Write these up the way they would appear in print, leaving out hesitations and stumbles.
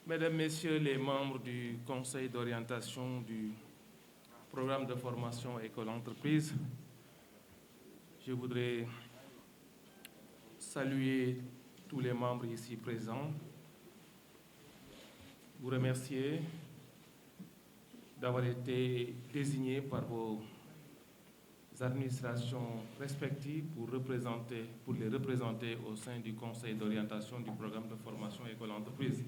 Mesdames, Messieurs les membres du Conseil d'orientation du programme de formation École-Entreprise, je voudrais saluer tous les membres ici présents, vous remercier d'avoir été désignés par vos administrations respectives pour les représenter au sein du Conseil d'orientation du programme de formation École-Entreprise,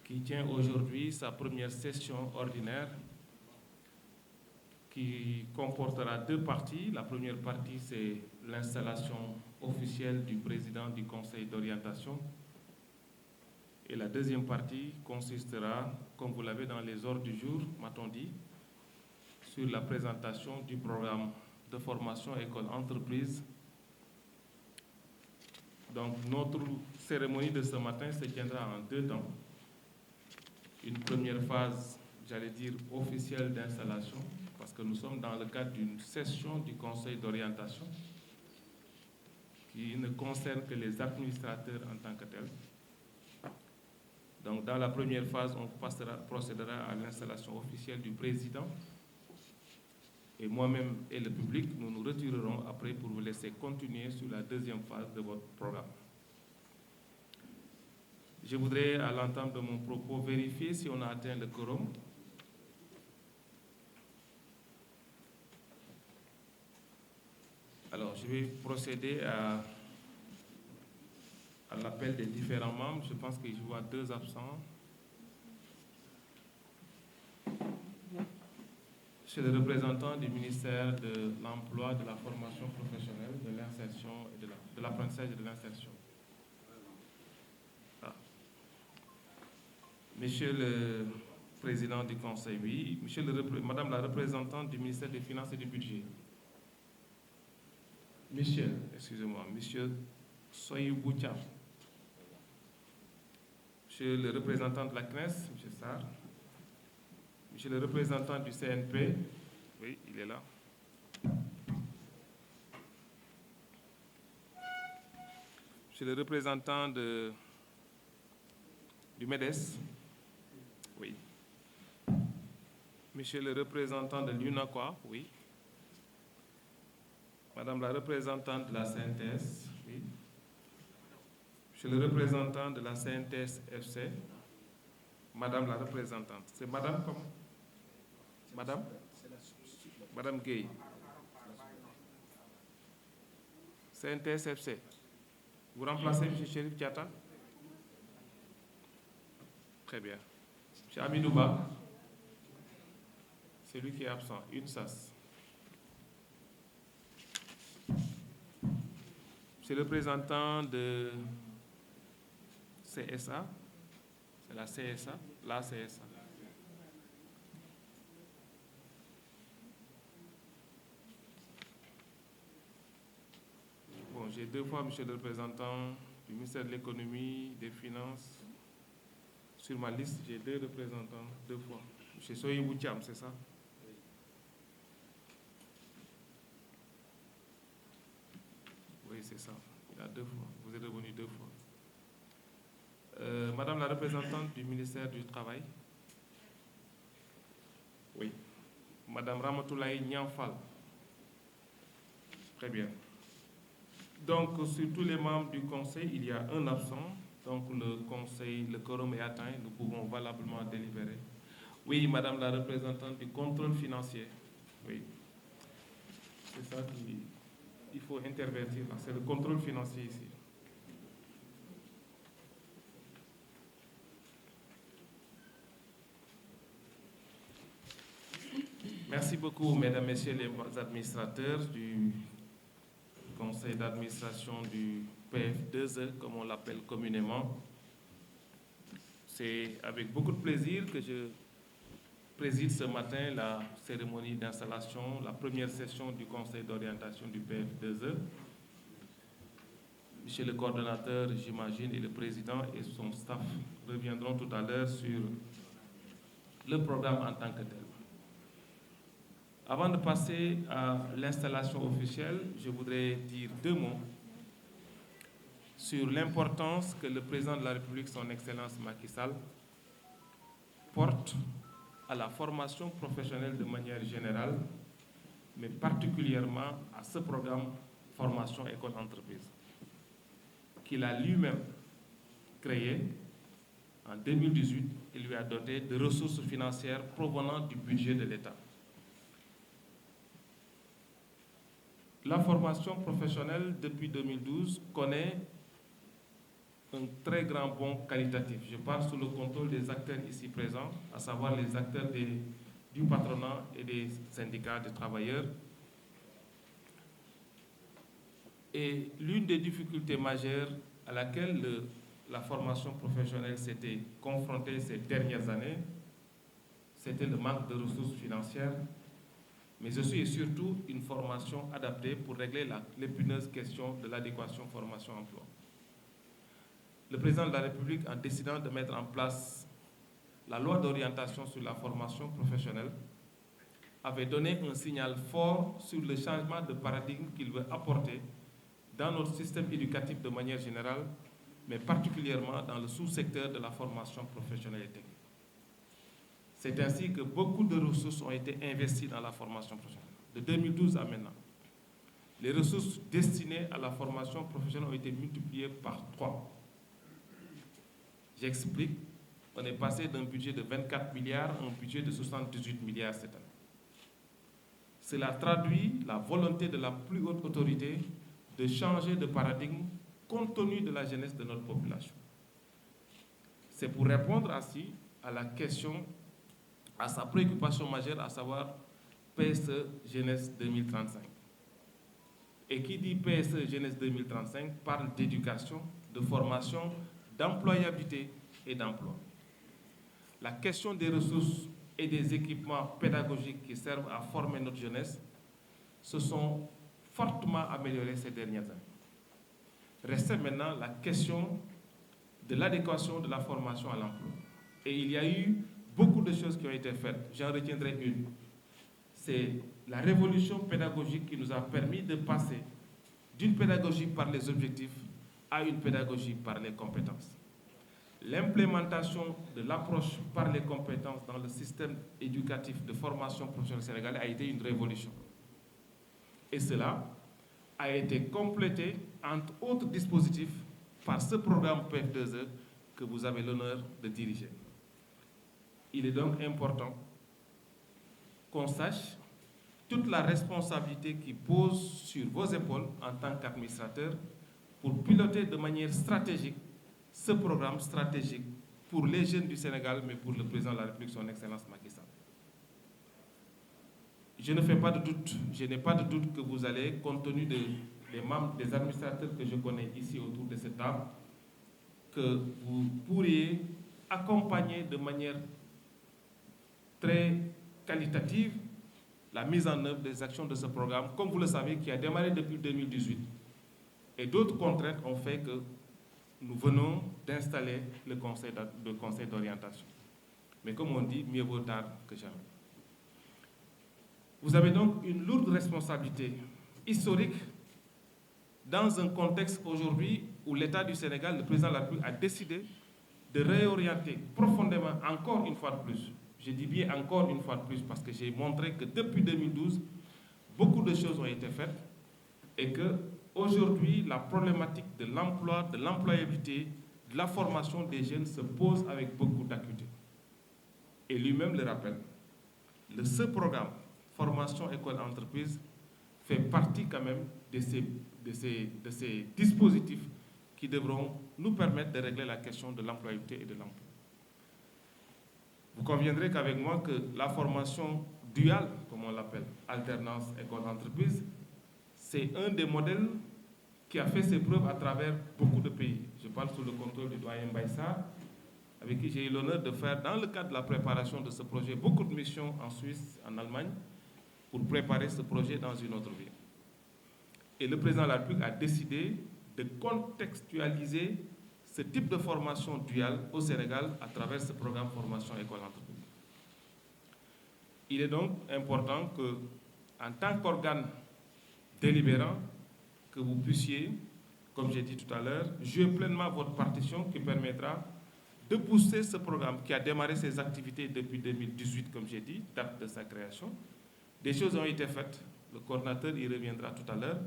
qui tient aujourd'hui sa première session ordinaire qui comportera deux parties. La première partie, c'est l'installation officielle du président du Conseil d'orientation. Et la deuxième partie consistera, comme vous l'avez dans les ordres du jour, m'a-t-on dit, sur la présentation du programme de formation École-Entreprise. Donc, notre cérémonie de ce matin se tiendra en deux temps. Une première phase, j'allais dire, officielle d'installation, parce que nous sommes dans le cadre d'une session du Conseil d'orientation qui ne concerne que les administrateurs en tant que tels. Donc, dans la première phase, on procédera à l'installation officielle du président. Et moi-même et le public, nous nous retirerons après pour vous laisser continuer sur la deuxième phase de votre programme. Je voudrais, à l'entame de mon propos, vérifier si on a atteint le quorum. Alors, je vais procéder à l'appel des différents membres. Je pense que je vois deux absents. Monsieur le représentant du ministère de l'Emploi, de la formation professionnelle, de l'insertion et de l'apprentissage et de l'insertion. Ah. Monsieur le président du Conseil, oui. Madame la représentante du ministère des Finances et du Budget. Monsieur Soyibou Thiam. Monsieur le représentant de la CNES, monsieur Sarr. Monsieur le représentant du CNP, oui, il est là. Monsieur le représentant du MEDES, oui. Monsieur le représentant de l'UNACOA, oui. Madame la représentante de la CNTS, oui. Monsieur le représentant de la CNTS-FC, Madame la représentante. C'est Madame comment? Madame? Madame Gueye. CNTS-FC. Vous remplacez M. Chérif Diatta? Très bien. M. Amidouba, c'est lui qui est absent. UNSAS. C'est le représentant de CSA. C'est la CSA. La CSA. Bon, j'ai deux fois, monsieur le représentant du ministère de l'Économie, des Finances. Sur ma liste, j'ai deux représentants, deux fois. Monsieur Soyibou Thiam, c'est ça? Oui, c'est ça. Il y a deux fois. Vous êtes revenu deux fois. Madame la représentante du ministère du Travail. Oui. Madame Ramatoulaye Nianfal. Très bien. Donc, sur tous les membres du Conseil, il y a un absent. Donc, le quorum est atteint. Nous pouvons valablement délibérer. Oui, Madame la représentante du contrôle financier. Oui. C'est ça qu'il faut intervertir. C'est le contrôle financier ici. Merci beaucoup, Mesdames, Messieurs les administrateurs du Conseil d'administration du PF2E, comme on l'appelle communément. C'est avec beaucoup de plaisir que je préside ce matin la cérémonie d'installation, la première session du Conseil d'orientation du PF2E. Monsieur le coordonnateur, j'imagine, et le président et son staff reviendront tout à l'heure sur le programme en tant que tel. Avant de passer à l'installation officielle, je voudrais dire 2 mots sur l'importance que le président de la République, son Excellence Macky Sall, porte à la formation professionnelle de manière générale, mais particulièrement à ce programme formation école-entreprise, qu'il a lui-même créé en 2018 et lui a doté de ressources financières provenant du budget de l'État. La formation professionnelle depuis 2012 connaît un très grand bond qualitatif. Je parle sous le contrôle des acteurs ici présents, à savoir les acteurs du patronat et des syndicats de travailleurs. Et l'une des difficultés majeures à laquelle la formation professionnelle s'était confrontée ces dernières années, c'était le manque de ressources financières, mais aussi et surtout une formation adaptée pour régler l'épineuse question de l'adéquation formation-emploi. Le président de la République, en décidant de mettre en place la loi d'orientation sur la formation professionnelle, avait donné un signal fort sur le changement de paradigme qu'il veut apporter dans notre système éducatif de manière générale, mais particulièrement dans le sous-secteur de la formation professionnelle et technique. C'est ainsi que beaucoup de ressources ont été investies dans la formation professionnelle. De 2012 à maintenant, les ressources destinées à la formation professionnelle ont été multipliées par 3. J'explique, on est passé d'un budget de 24 milliards à un budget de 78 milliards cette année. Cela traduit la volonté de la plus haute autorité de changer de paradigme compte tenu de la jeunesse de notre population. C'est pour répondre ainsi à la question, à sa préoccupation majeure, à savoir PSE Jeunesse 2035. Et qui dit PSE Jeunesse 2035 parle d'éducation, de formation, d'employabilité et d'emploi. La question des ressources et des équipements pédagogiques qui servent à former notre jeunesse se sont fortement améliorées ces dernières années. Restait maintenant la question de l'adéquation de la formation à l'emploi. Et il y a eu beaucoup de choses qui ont été faites. J'en retiendrai une. C'est la révolution pédagogique qui nous a permis de passer d'une pédagogie par les objectifs à une pédagogie par les compétences. L'implémentation de l'approche par les compétences dans le système éducatif de formation professionnelle sénégalais a été une révolution. Et cela a été complété, entre autres dispositifs, par ce programme PF2E que vous avez l'honneur de diriger. Il est donc important qu'on sache toute la responsabilité qui pose sur vos épaules en tant qu'administrateur pour piloter de manière stratégique ce programme stratégique pour les jeunes du Sénégal, mais pour le président de la République, son Excellence Macky Sall. Je n'ai pas de doute que vous allez, compte tenu des membres, des administrateurs que je connais ici autour de cette table, que vous pourriez accompagner de manière très qualitative la mise en œuvre des actions de ce programme, comme vous le savez, qui a démarré depuis 2018. Et d'autres contraintes ont fait que nous venons d'installer le conseil d'orientation. Mais comme on dit, mieux vaut tard que jamais. Vous avez donc une lourde responsabilité historique dans un contexte aujourd'hui où l'État du Sénégal, le président de la République, a décidé de réorienter profondément, encore une fois de plus, je dis bien encore une fois de plus, parce que j'ai montré que depuis 2012, beaucoup de choses ont été faites et que aujourd'hui, la problématique de l'emploi, de l'employabilité, de la formation des jeunes se pose avec beaucoup d'acuité. Et lui-même le rappelle. Ce programme, formation école-entreprise, fait partie quand même de ces dispositifs qui devront nous permettre de régler la question de l'employabilité et de l'emploi. Vous conviendrez qu'avec moi que la formation duale, comme on l'appelle, alternance école-entreprise, c'est un des modèles qui a fait ses preuves à travers beaucoup de pays. Je parle sous le contrôle du doyen Baïssa, avec qui j'ai eu l'honneur de faire, dans le cadre de la préparation de ce projet, beaucoup de missions en Suisse, en Allemagne, pour préparer ce projet dans une autre ville. Et le président de la République a décidé de contextualiser ce type de formation duale au Sénégal à travers ce programme formation école-entreprise. Il est donc important que, en tant qu'organe délibérant, que vous puissiez, comme j'ai dit tout à l'heure, jouer pleinement votre partition qui permettra de pousser ce programme qui a démarré ses activités depuis 2018, comme j'ai dit, date de sa création. Des choses ont été faites, le coordinateur y reviendra tout à l'heure,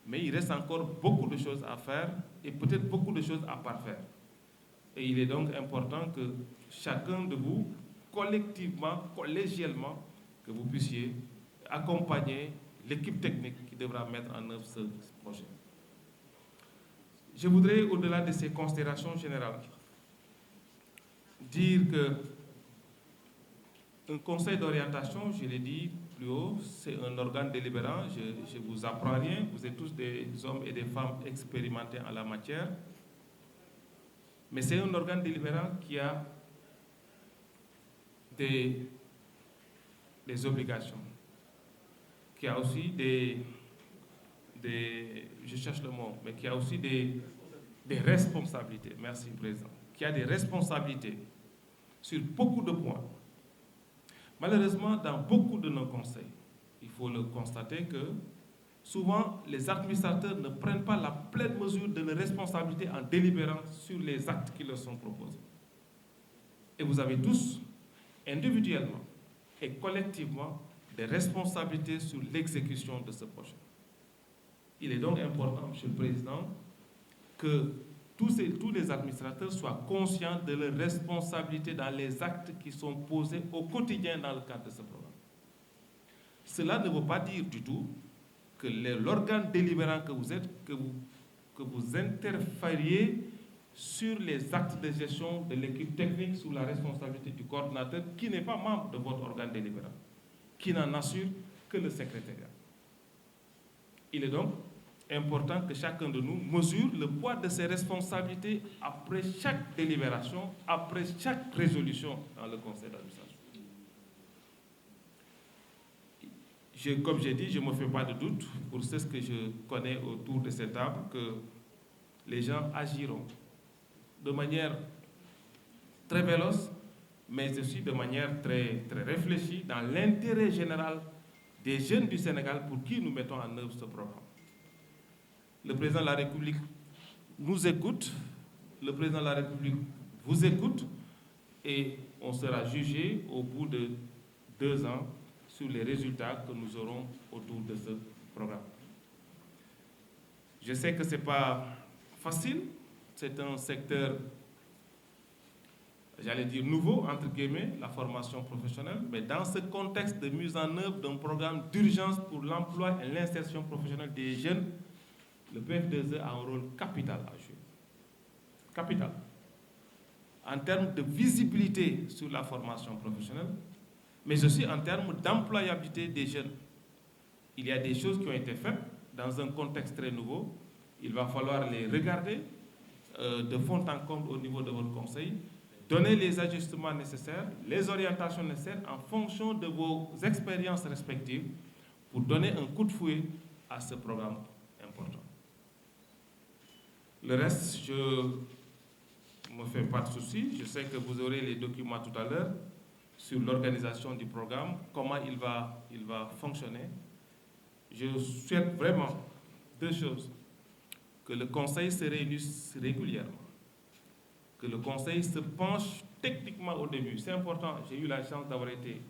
mais il reste encore beaucoup de choses à faire et peut-être beaucoup de choses à parfaire. Et il est donc important que chacun de vous, collectivement, collégialement, que vous puissiez accompagner l'équipe technique qui devra mettre en œuvre ce projet. Je voudrais, au-delà de ces considérations générales, dire qu'un conseil d'orientation, je l'ai dit plus haut, c'est un organe délibérant. Je ne vous apprends rien, vous êtes tous des hommes et des femmes expérimentés en la matière. Mais c'est un organe délibérant qui a des obligations, qui a aussi je cherche le mot, mais qui a aussi des responsabilités. Merci, Président. Qui a des responsabilités sur beaucoup de points. Malheureusement, dans beaucoup de nos conseils, il faut le constater que souvent, les administrateurs ne prennent pas la pleine mesure de leurs responsabilités en délibérant sur les actes qui leur sont proposés. Et vous avez tous, individuellement et collectivement, des responsabilités sur l'exécution de ce projet. Il est donc important, Monsieur le Président, que tous les administrateurs soient conscients de leurs responsabilités dans les actes qui sont posés au quotidien dans le cadre de ce programme. Cela ne veut pas dire du tout que l'organe délibérant que vous êtes, que vous interfériez sur les actes de gestion de l'équipe technique sous la responsabilité du coordinateur qui n'est pas membre de votre organe délibérant, qui n'en assure que le secrétariat. Il est donc important que chacun de nous mesure le poids de ses responsabilités après chaque délibération, après chaque résolution dans le conseil d'administration. Comme j'ai dit, je ne me fais pas de doute, pour ce que je connais autour de cette table, que les gens agiront de manière très véloce, mais aussi de manière très, très réfléchie, dans l'intérêt général des jeunes du Sénégal pour qui nous mettons en œuvre ce programme. Le président de la République nous écoute, le président de la République vous écoute, et on sera jugé au bout de 2 ans sur les résultats que nous aurons autour de ce programme. Je sais que ce n'est pas facile, c'est un secteur, j'allais dire nouveau, entre guillemets, la formation professionnelle, mais dans ce contexte de mise en œuvre d'un programme d'urgence pour l'emploi et l'insertion professionnelle des jeunes, le PF2E a un rôle capital à jouer. Capital. En termes de visibilité sur la formation professionnelle, mais aussi en termes d'employabilité des jeunes. Il y a des choses qui ont été faites dans un contexte très nouveau. Il va falloir les regarder de fond en comble au niveau de votre conseil, donner les ajustements nécessaires, les orientations nécessaires en fonction de vos expériences respectives pour donner un coup de fouet à ce programme important. Le reste, je ne me fais pas de soucis. Je sais que vous aurez les documents tout à l'heure sur l'organisation du programme, comment il va fonctionner. Je souhaite vraiment 2 choses. Que le Conseil se réunisse régulièrement. Que le Conseil se penche techniquement au début. C'est important. J'ai eu la chance d'avoir été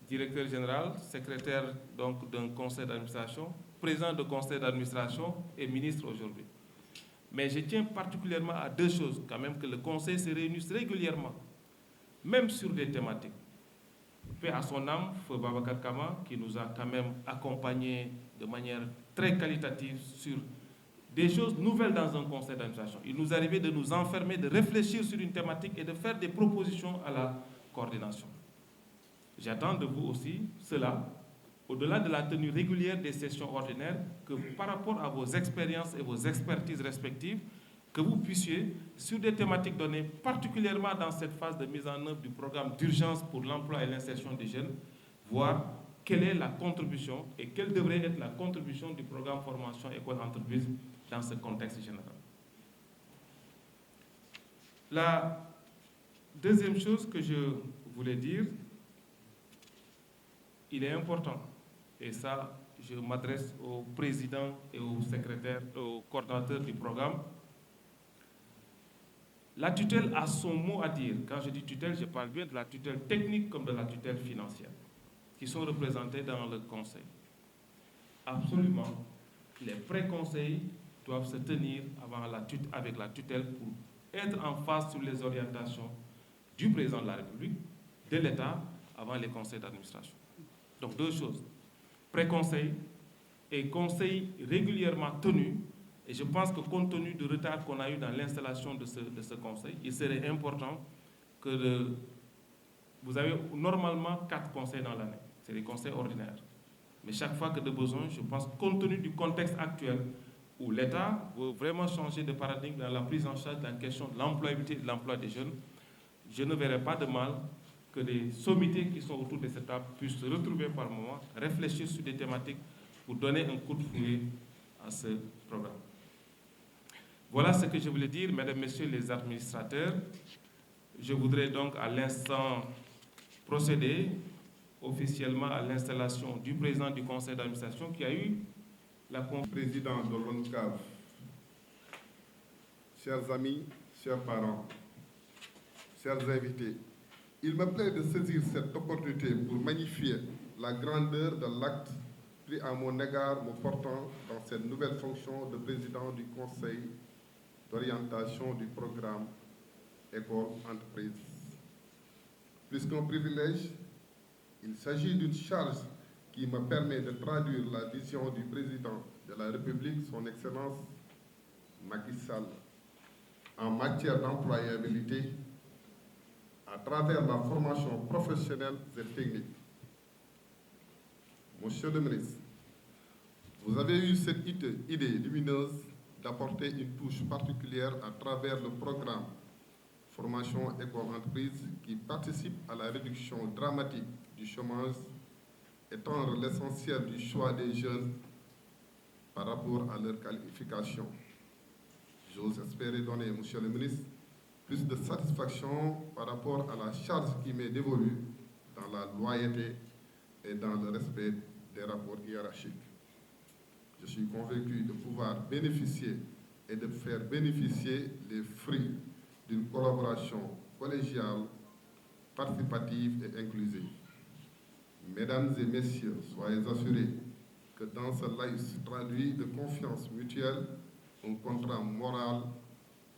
directeur général, secrétaire donc d'un conseil d'administration, président de conseil d'administration et ministre aujourd'hui. Mais je tiens particulièrement à 2 choses, quand même, que le Conseil se réunisse régulièrement, même sur des thématiques. Paix à son âme, Feu Babacar Kama, qui nous a quand même accompagnés de manière très qualitative sur des choses nouvelles dans un conseil d'administration. Il nous arrivait de nous enfermer, de réfléchir sur une thématique et de faire des propositions à la coordination. J'attends de vous aussi cela, au-delà de la tenue régulière des sessions ordinaires, que par rapport à vos expériences et vos expertises respectives, que vous puissiez, sur des thématiques données, particulièrement dans cette phase de mise en œuvre du programme d'urgence pour l'emploi et l'insertion des jeunes, voir quelle est la contribution et quelle devrait être la contribution du programme formation école-entreprise dans ce contexte général. La deuxième chose que je voulais dire, il est important, et ça, je m'adresse au président et au secrétaire, au coordinateur du programme. La tutelle a son mot à dire. Quand je dis tutelle, je parle bien de la tutelle technique comme de la tutelle financière, qui sont représentées dans le conseil. Absolument, les pré-conseils doivent se tenir avec la tutelle pour être en phase sur les orientations du président de la République, de l'État, avant les conseils d'administration. Donc deux choses, pré-conseil et conseil régulièrement tenus. Et je pense que compte tenu du retard qu'on a eu dans l'installation de ce conseil, il serait important que vous avez normalement 4 conseils dans l'année. C'est des conseils ordinaires. Mais chaque fois que de besoin, je pense, compte tenu du contexte actuel où l'État veut vraiment changer de paradigme dans la prise en charge de la question de l'employabilité et de l'emploi des jeunes, je ne verrai pas de mal que les sommités qui sont autour de cette table puissent se retrouver par moment, réfléchir sur des thématiques pour donner un coup de fouet à ce programme. Voilà ce que je voulais dire, mesdames, messieurs les administrateurs. Je voudrais donc à l'instant procéder officiellement à l'installation du président du conseil d'administration qui a eu la confiance. Président de l'ONCAV, chers amis, chers parents, chers invités, il me plaît de saisir cette opportunité pour magnifier la grandeur de l'acte pris à mon égard me portant dans cette nouvelle fonction de président du conseil d'orientation du programme École-Entreprise. Plus qu'un privilège, il s'agit d'une charge qui me permet de traduire la vision du président de la République, son Excellence Macky Sall, en matière d'employabilité à travers la formation professionnelle et technique. Monsieur le ministre, vous avez eu cette idée lumineuse d'apporter une touche particulière à travers le programme Formation École-Entreprise qui participe à la réduction dramatique du chômage, étant l'essentiel du choix des jeunes par rapport à leur qualification. J'ose espérer donner, monsieur le ministre, plus de satisfaction par rapport à la charge qui m'est dévolue dans la loyauté et dans le respect des rapports hiérarchiques. Je suis convaincu de pouvoir bénéficier et de faire bénéficier les fruits d'une collaboration collégiale, participative et inclusive. Mesdames et messieurs, soyez assurés que dans ce live se traduit de confiance mutuelle, un contrat moral,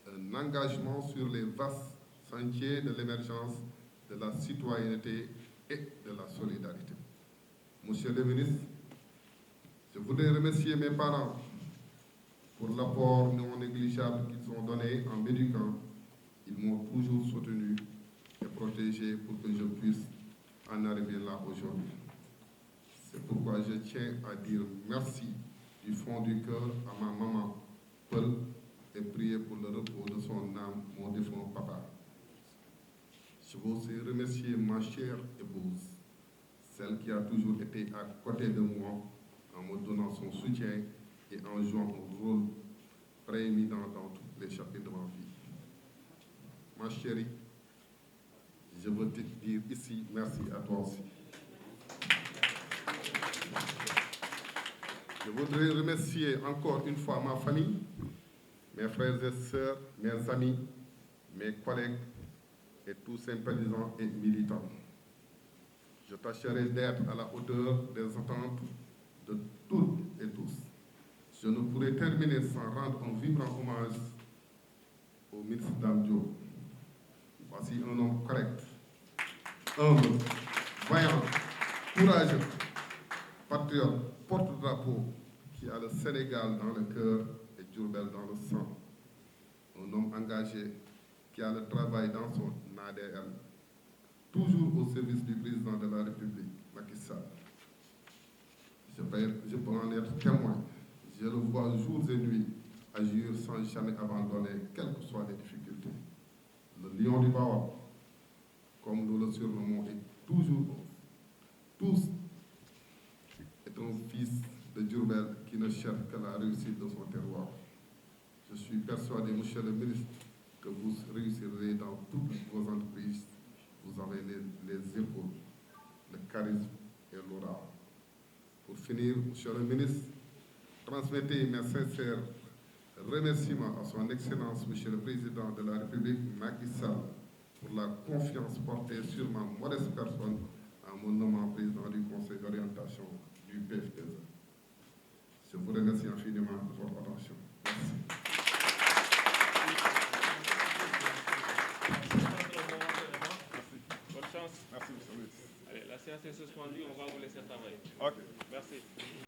un engagement sur les vastes sentiers de l'émergence, de la citoyenneté et de la solidarité. Monsieur le ministre, je voudrais remercier mes parents pour l'apport non négligeable qu'ils ont donné en m'éduquant. Ils m'ont toujours soutenu et protégé pour que je puisse en arriver là aujourd'hui. C'est pourquoi je tiens à dire merci du fond du cœur à ma maman, Paul, et prier pour le repos de son âme, mon défunt papa. Je veux aussi remercier ma chère épouse, celle qui a toujours été à côté de moi en me donnant son soutien et en jouant un rôle prééminent dans tous les chapitres de ma vie. Ma chérie, je veux te dire ici merci à toi aussi. Je voudrais remercier encore une fois ma famille, mes frères et sœurs, mes amis, mes collègues et tous sympathisants et militants. Je tâcherai d'être à la hauteur des attentes de toutes et tous. Je ne pourrais terminer sans rendre un vibrant hommage au ministre Dame Diop. Voici un homme correct, humble, vaillant, courageux, patriote, porte-drapeau, qui a le Sénégal dans le cœur et Diourbel dans le sang. Un homme engagé qui a le travail dans son ADN, toujours au service du président de la République, Macky Sall. Je peux en être témoin. Je le vois jours et nuits agir sans jamais abandonner, quelles que soient les difficultés. Le lion du Baobab, comme nous le surnommons, est toujours, tous, est un fils de Diourbel qui ne cherche que la réussite de son terroir. Je suis persuadé, monsieur le ministre, que vous réussirez dans toutes vos entreprises. Vous avez les épaules, le charisme et louable. Pour finir, Monsieur le ministre, transmettez mes sincères remerciements à son Excellence, Monsieur le Président de la République, Macky Sall, pour la confiance portée sur ma modeste personne en mon nommant président du Conseil d'orientation du PFDS. Je vous remercie infiniment de votre attention. Merci. Bonne chance. Merci, monsieur le ministre. Allez, la séance est suspendue, on va vous laisser travailler. Ok. Merci.